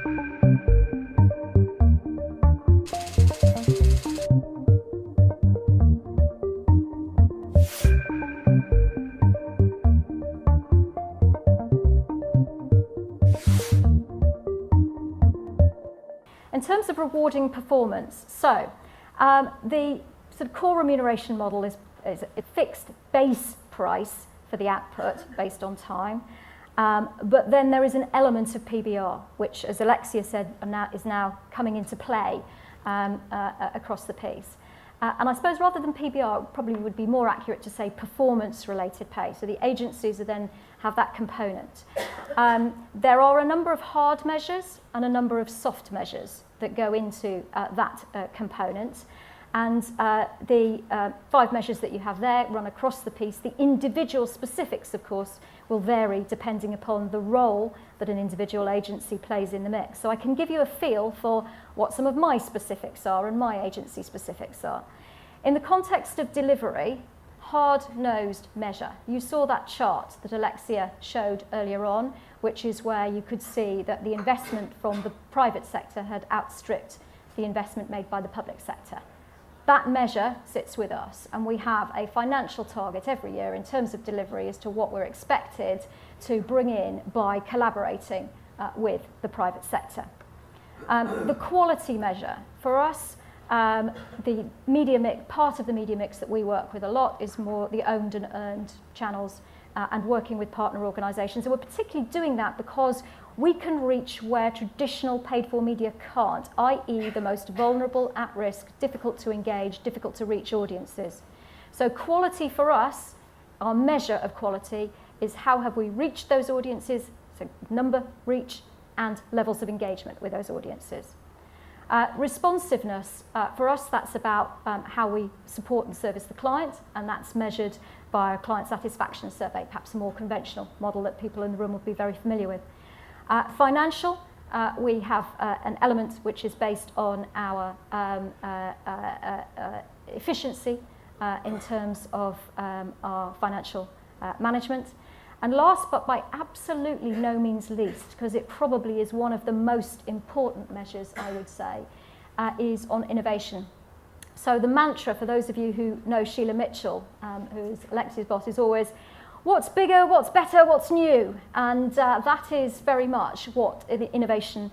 In terms of rewarding performance, so the sort of core remuneration model is a fixed base price for the output based on time, but then there is an element of PBR, which, as Alexia said, is now coming into play across the piece. And I suppose rather than PBR, it probably would be more accurate to say performance-related pay. So the agencies then have that component. There are a number of hard measures and a number of soft measures that go into that component. And the 5 measures that you have there run across the piece. The individual specifics, of course, will vary depending upon the role that an individual agency plays in the mix. So I can give you a feel for what some of my specifics are and my agency specifics are. In the context of delivery, hard-nosed measure. You saw that chart that Alexia showed earlier on, which is where you could see that the investment from the private sector had outstripped the investment made by the public sector. That measure sits with us, and we have a financial target every year in terms of delivery as to what we're expected to bring in by collaborating with the private sector. The quality measure, for us, the media mix, part of the media mix that we work with a lot is more the owned and earned channels and working with partner organisations. And we're particularly doing that because we can reach where traditional paid-for media can't, i.e. the most vulnerable, at-risk, difficult to engage, difficult to reach audiences. So quality for us, our measure of quality, is how have we reached those audiences, so number, reach, and levels of engagement with those audiences. Responsiveness, for us, that's about how we support and service the client, and that's measured by a client satisfaction survey, perhaps a more conventional model that people in the room will be very familiar with. Financial, we have an element which is based on our efficiency in terms of our financial management. And last, but by absolutely no means least, because it probably is one of the most important measures, I would say, is on innovation. So the mantra, for those of you who know Sheila Mitchell, who's Alexia's boss, is always, what's bigger, what's better, what's new? And that is very much what innovation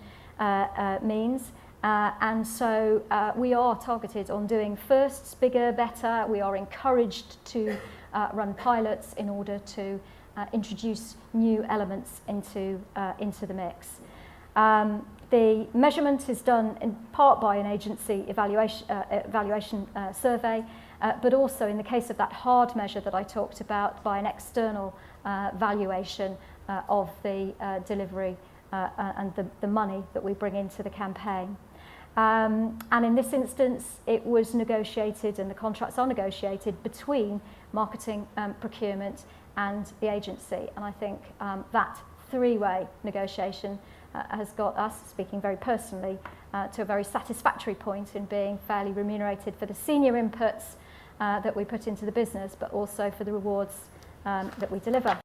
means. And so we are targeted on doing firsts, bigger, better. We are encouraged to run pilots in order to introduce new elements into the mix. The measurement is done in part by an agency evaluation survey, but also in the case of that hard measure that I talked about, by an external valuation of the delivery and the money that we bring into the campaign. And in this instance, it was negotiated, and the contracts are negotiated between marketing, procurement, and the agency. And I think that three-way negotiation has got us, speaking very personally, to a very satisfactory point in being fairly remunerated for the senior inputs that we put into the business, but also for the rewards that we deliver.